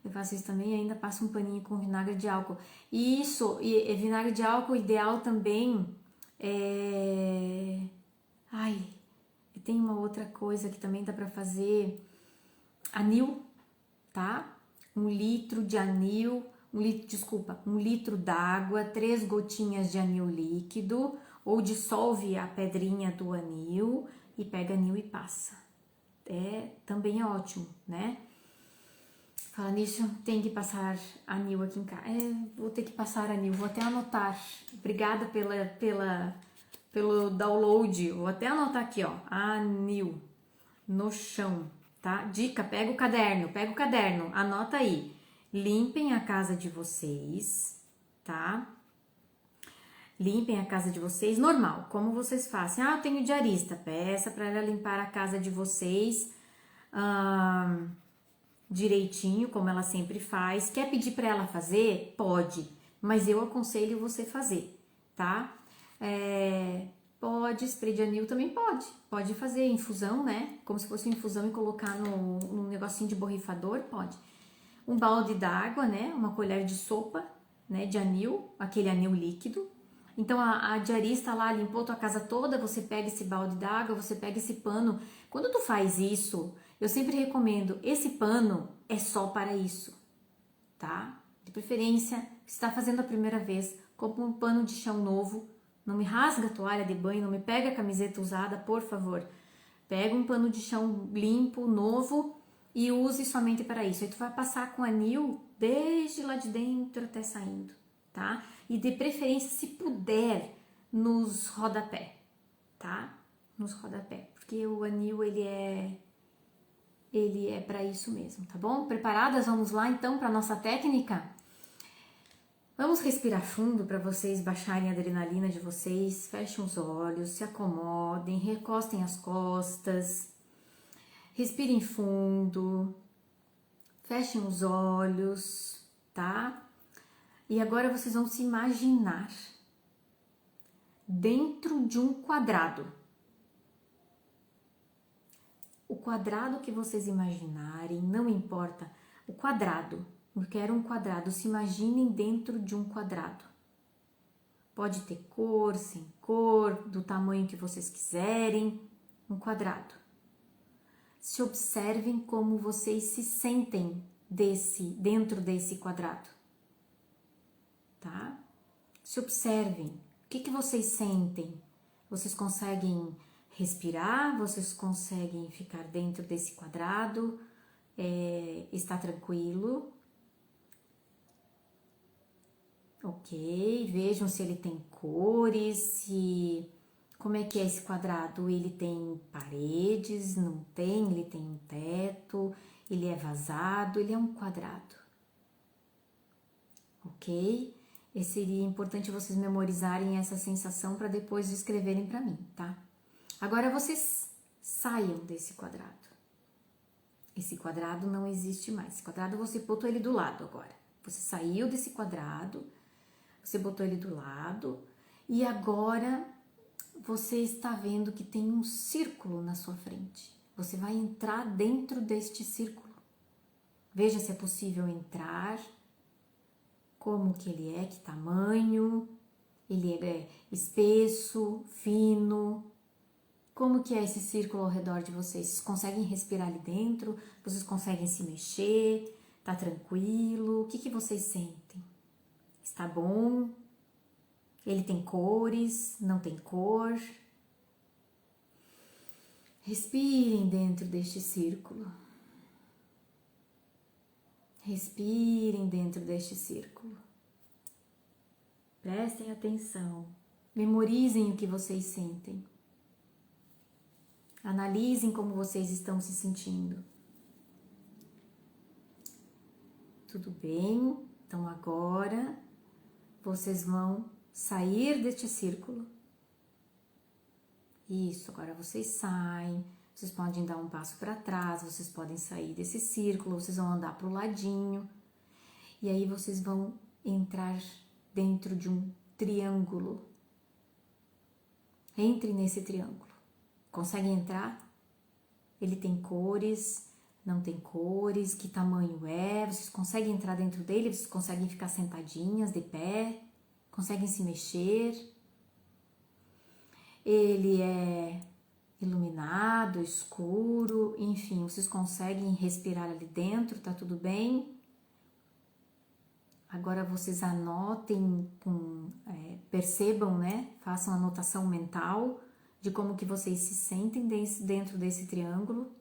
Eu faço isso também e ainda passo um paninho com vinagre de álcool. Isso, e vinagre de álcool ideal também tem uma outra coisa que também dá pra fazer. Anil, tá? 1 litro de anil, 1 litro d'água, 3 gotinhas de anil líquido, ou dissolve a pedrinha do anil e pega anil e passa. Também é ótimo, né? Fala nisso, tem que passar anil aqui em casa. Vou ter que passar anil, vou até anotar. Obrigada pelo download. Vou até anotar aqui, ó. Anil no chão, tá? Dica, pega o caderno, anota aí. Limpem a casa de vocês, tá? Limpem a casa de vocês, normal, como vocês fazem. Eu tenho diarista, peça para ela limpar a casa de vocês direitinho, como ela sempre faz. Quer pedir para ela fazer? Pode, mas eu aconselho você fazer, tá? Pode, spray de anil também pode. Pode fazer infusão, né? Como se fosse infusão e colocar num negocinho de borrifador, pode. Um balde d'água, né? Uma colher de sopa, né? De anil, aquele anil líquido. Então a diarista lá limpou tua casa toda, você pega esse balde d'água, você pega esse pano. Quando tu faz isso, eu sempre recomendo, esse pano é só para isso, tá? De preferência, se está fazendo a primeira vez, compra um pano de chão novo, não me rasga a toalha de banho, não me pega a camiseta usada, por favor. Pega um pano de chão limpo, novo e use somente para isso. Aí tu vai passar com anil desde lá de dentro até saindo, tá? E de preferência, se puder, nos rodapé, tá? Nos rodapé, porque o anil ele é para isso mesmo, tá bom? Preparadas? Vamos lá então para nossa técnica? Vamos respirar fundo para vocês baixarem a adrenalina de vocês. Fechem os olhos, se acomodem, recostem as costas. Respirem fundo. Fechem os olhos, tá? E agora vocês vão se imaginar dentro de um quadrado. O quadrado que vocês imaginarem, não importa, o quadrado. Eu quero um quadrado, se imaginem dentro de um quadrado. Pode ter cor, sem cor, do tamanho que vocês quiserem, um quadrado. Se observem como vocês se sentem dentro desse quadrado, tá? Se observem, o que vocês sentem? Vocês conseguem respirar? Vocês conseguem ficar dentro desse quadrado? Está tranquilo? Ok, vejam se ele tem cores, como é que é esse quadrado, ele tem paredes, não tem, ele tem um teto, ele é vazado, ele é um quadrado, ok? Seria importante vocês memorizarem essa sensação para depois escreverem para mim, tá? Agora vocês saiam desse quadrado, esse quadrado não existe mais, esse quadrado você botou ele do lado agora, você saiu desse quadrado, você botou ele do lado e agora você está vendo que tem um círculo na sua frente. Você vai entrar dentro deste círculo. Veja se é possível entrar, como que ele é, que tamanho, ele é espesso, fino. Como que é esse círculo ao redor de vocês? Vocês conseguem respirar ali dentro? Vocês conseguem se mexer? Tá tranquilo? O que vocês sentem? Está bom? Ele tem cores? Não tem cor? Respirem dentro deste círculo. Respirem dentro deste círculo. Prestem atenção. Memorizem o que vocês sentem. Analisem como vocês estão se sentindo. Tudo bem? Então agora vocês vão sair deste círculo. Isso, agora vocês saem. Vocês podem dar um passo para trás, vocês podem sair desse círculo, vocês vão andar para o ladinho. E aí vocês vão entrar dentro de um triângulo. Entre nesse triângulo. Conseguem entrar? Ele tem cores, não tem cores, que tamanho é? Vocês conseguem entrar dentro dele? Vocês conseguem ficar sentadinhas, de pé? Conseguem se mexer? Ele é iluminado, escuro, enfim, vocês conseguem respirar ali dentro, tá tudo bem? Agora vocês anotem, percebam, né? Façam anotação mental de como que vocês se sentem dentro desse triângulo.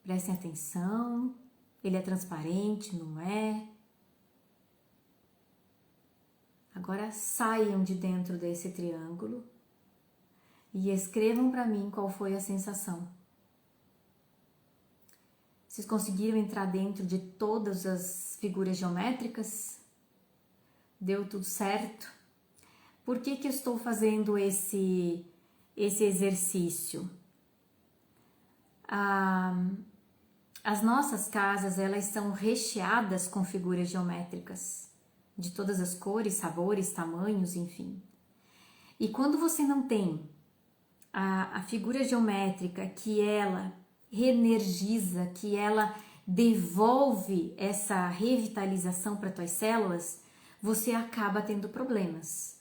Prestem atenção, ele é transparente, não é? Agora saiam de dentro desse triângulo e escrevam para mim qual foi a sensação. Vocês conseguiram entrar dentro de todas as figuras geométricas? Deu tudo certo? Por que eu estou fazendo esse exercício? As nossas casas, elas são recheadas com figuras geométricas, de todas as cores, sabores, tamanhos, enfim. E quando você não tem a figura geométrica que ela reenergiza, que ela devolve essa revitalização para tuas células, você acaba tendo problemas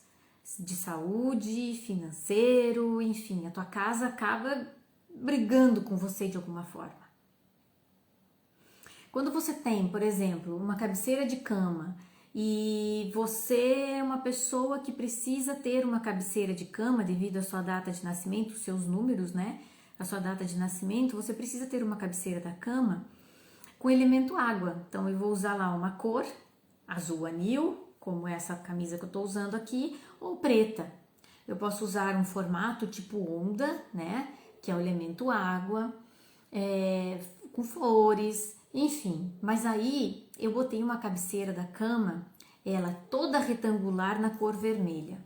de saúde, financeiro, enfim, a tua casa acaba brigando com você de alguma forma. Quando você tem, por exemplo, uma cabeceira de cama e você é uma pessoa que precisa ter uma cabeceira de cama devido à sua data de nascimento, os seus números, né? A sua data de nascimento, você precisa ter uma cabeceira da cama com elemento água. Então eu vou usar lá uma cor, azul anil, como essa camisa que eu tô usando aqui, ou preta. Eu posso usar um formato tipo onda, né? Que é o elemento água, com flores, enfim. Mas aí eu botei uma cabeceira da cama, ela toda retangular na cor vermelha.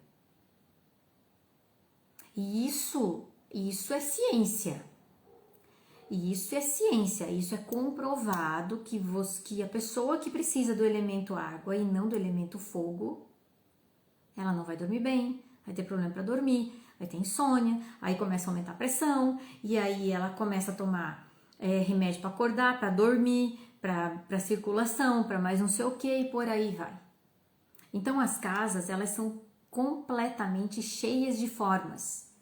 E isso é ciência. E isso é ciência, isso é comprovado que a pessoa que precisa do elemento água e não do elemento fogo, ela não vai dormir bem, vai ter problema para dormir, vai ter insônia, aí começa a aumentar a pressão, e aí ela começa a tomar remédio para acordar, para dormir, para circulação, para mais não sei o que, e por aí vai. Então as casas, elas são completamente cheias de formas.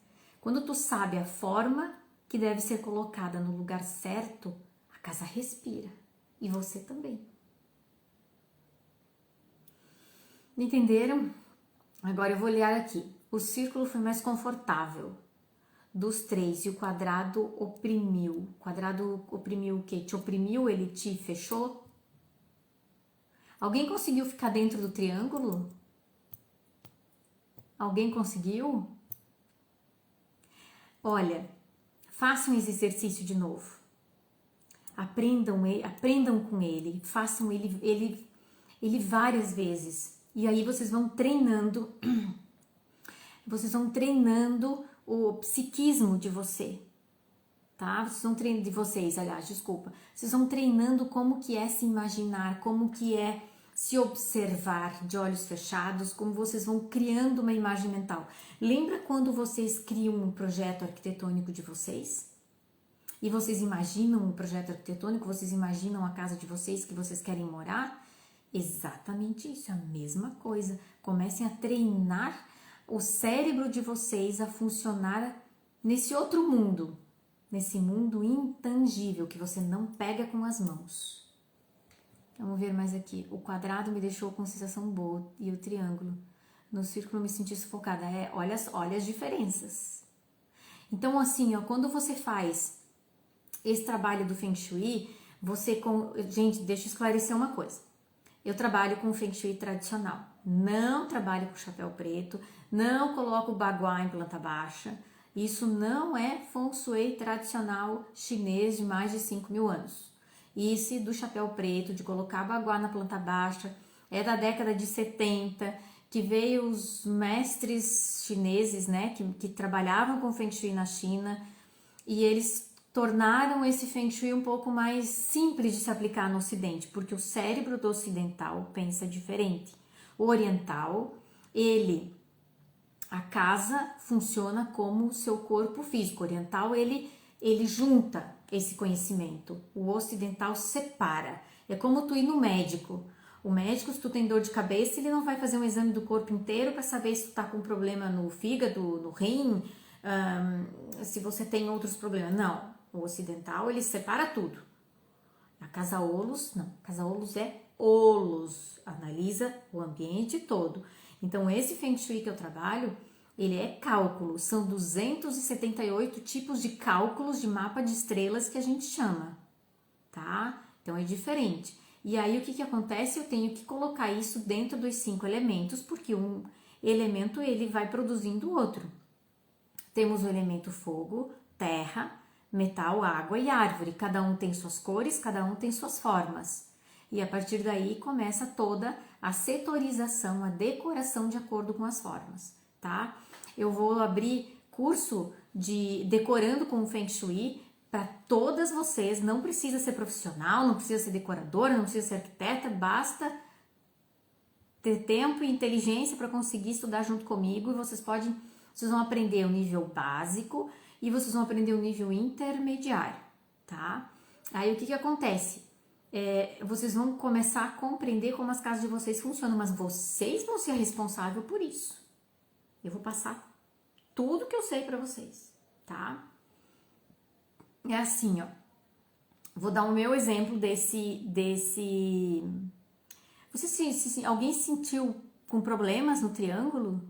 Quando tu sabe a forma que deve ser colocada no lugar certo, a casa respira. E você também. Entenderam? Agora eu vou olhar aqui. O círculo foi mais confortável dos 3 e o quadrado oprimiu. O quadrado oprimiu o quê? Te oprimiu? Ele te fechou? Alguém conseguiu ficar dentro do triângulo? Alguém conseguiu? Olha, façam esse exercício de novo. Aprendam com ele, façam ele várias vezes. E aí vocês vão treinando o psiquismo de você, tá? Vocês vão treinando Vocês vão treinando como que é se imaginar, como que é se observar de olhos fechados, como vocês vão criando uma imagem mental. Lembra quando vocês criam um projeto arquitetônico de vocês? E vocês imaginam um projeto arquitetônico, vocês imaginam a casa de vocês que vocês querem morar? Exatamente isso, é a mesma coisa. Comecem a treinar o cérebro de vocês a funcionar nesse outro mundo, nesse mundo intangível que você não pega com as mãos. Vamos ver mais aqui. O quadrado me deixou com sensação boa e o triângulo. No círculo me senti sufocada. Olha as diferenças. Então, assim, quando você faz esse trabalho do Feng Shui, gente, deixa eu esclarecer uma coisa. Eu trabalho com Feng Shui tradicional. Não trabalho com chapéu preto, não coloco baguá em planta baixa. Isso não é Feng Shui tradicional chinês de mais de 5.000 anos. Esse do chapéu preto, de colocar baguá na planta baixa, é da década de 70, que veio os mestres chineses, né, que trabalhavam com Feng Shui na China, e eles tornaram esse Feng Shui um pouco mais simples de se aplicar no Ocidente, porque o cérebro do ocidental pensa diferente. O oriental, a casa funciona como o seu corpo físico. O oriental, ele junta esse conhecimento. O ocidental separa. É como tu ir no médico. O médico, se tu tem dor de cabeça, ele não vai fazer um exame do corpo inteiro para saber se tu tá com problema no fígado, no rim, se você tem outros problemas. Não. O ocidental, ele separa tudo. A Casa Olus, não. A Casa Olus é Olus. Analisa o ambiente todo. Então, esse Feng Shui que eu trabalho, ele é cálculo. São 278 tipos de cálculos de mapa de estrelas que a gente chama, tá? Então, é diferente. E aí, o que acontece? Eu tenho que colocar isso dentro dos 5 elementos, porque um elemento, ele vai produzindo o outro. Temos o elemento fogo, terra, metal, água e árvore. Cada um tem suas cores, cada um tem suas formas. E a partir daí começa toda a setorização, a decoração de acordo com as formas, tá? Eu vou abrir curso de decorando com o Feng Shui para todas vocês. Não precisa ser profissional, não precisa ser decoradora, não precisa ser arquiteta, basta ter tempo e inteligência para conseguir estudar junto comigo, e vocês podem Vocês vão aprender o nível básico e vocês vão aprender o nível intermediário, tá? Aí o que acontece? Vocês vão começar a compreender como as casas de vocês funcionam, mas vocês vão ser responsáveis por isso. Eu vou passar tudo que eu sei pra vocês, tá? É assim, ó. Vou dar o meu exemplo alguém se sentiu com problemas no triângulo?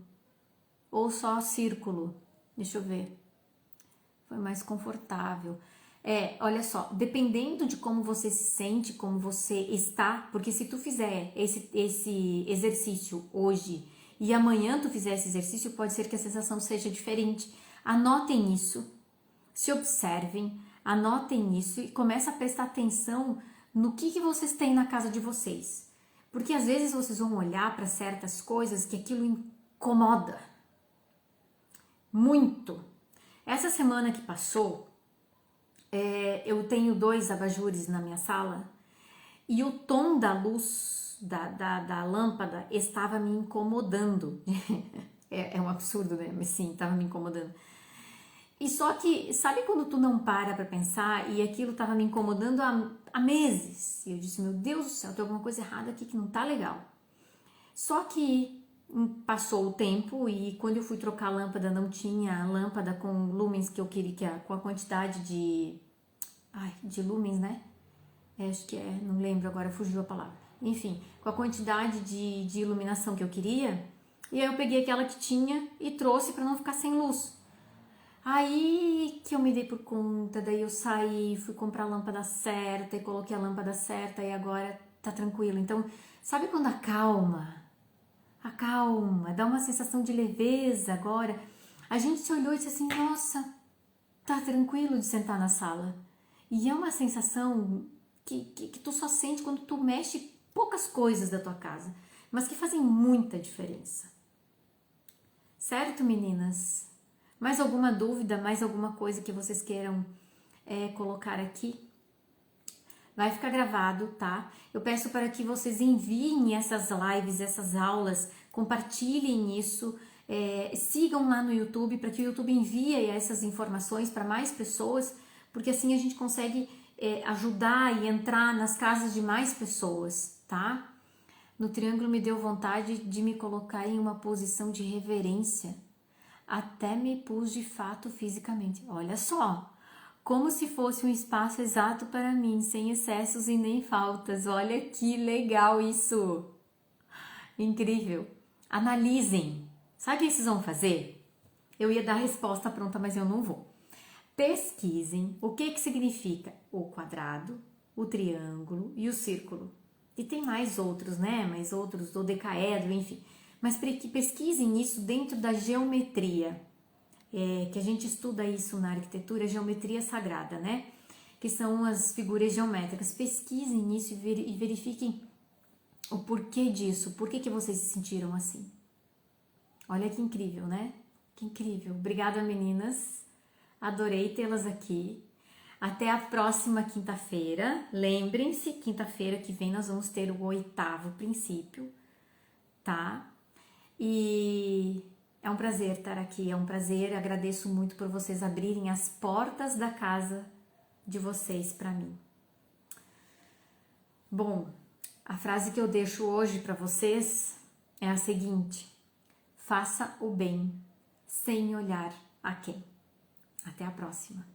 Ou só círculo? Deixa eu ver. Foi mais confortável. Olha só, dependendo de como você se sente, como você está, porque se tu fizer esse exercício hoje e amanhã tu fizer esse exercício, pode ser que a sensação seja diferente. Anotem isso, se observem, anotem isso e comece a prestar atenção no que vocês têm na casa de vocês. Porque às vezes vocês vão olhar para certas coisas que aquilo incomoda muito. Essa semana que passou, eu tenho 2 abajures na minha sala e o tom da luz da lâmpada estava me incomodando. É um absurdo, né? Mas sim, estava me incomodando. E só que, sabe quando tu não para pensar e aquilo estava me incomodando há meses? E eu disse, meu Deus do céu, tem alguma coisa errada aqui que não tá legal. Só que passou o tempo e quando eu fui trocar a lâmpada, não tinha a lâmpada com lumens que eu queria, com a quantidade de lumens, né? Acho que não lembro agora, fugiu a palavra. Enfim, com a quantidade de iluminação que eu queria, e aí eu peguei aquela que tinha e trouxe para não ficar sem luz. Aí que eu me dei por conta, daí eu saí, fui comprar a lâmpada certa e coloquei a lâmpada certa e agora tá tranquilo. Então, sabe quando acalma, dá uma sensação de leveza agora. A gente se olhou e disse assim, nossa, tá tranquilo de sentar na sala. E é uma sensação que tu só sente quando tu mexe poucas coisas da tua casa, mas que fazem muita diferença. Certo, meninas? Mais alguma dúvida, mais alguma coisa que vocês queiram colocar aqui? Vai ficar gravado, tá? Eu peço para que vocês enviem essas lives, essas aulas, compartilhem isso, sigam lá no YouTube para que o YouTube envie essas informações para mais pessoas, porque assim a gente consegue ajudar e entrar nas casas de mais pessoas, tá? No triângulo me deu vontade de me colocar em uma posição de reverência. Até me pus de fato fisicamente. Olha só, como se fosse um espaço exato para mim, sem excessos e nem faltas. Olha que legal isso! Incrível! Analisem. Sabe o que vocês vão fazer? Eu ia dar a resposta pronta, mas eu não vou. Pesquisem o que significa o quadrado, o triângulo e o círculo. E tem mais outros, né? Mais outros, do decaedro, enfim. Mas que pesquisem isso dentro da geometria, que a gente estuda isso na arquitetura, geometria sagrada, né? Que são as figuras geométricas. Pesquisem isso e verifiquem o porquê disso, por que vocês se sentiram assim. Olha que incrível, né? Que incrível. Obrigada, meninas. Adorei tê-las aqui. Até a próxima quinta-feira. Lembrem-se, quinta-feira que vem nós vamos ter o 8º princípio, tá? E é um prazer estar aqui, é um prazer, agradeço muito por vocês abrirem as portas da casa de vocês para mim. Bom, a frase que eu deixo hoje para vocês é a seguinte: faça o bem sem olhar a quem. Até a próxima.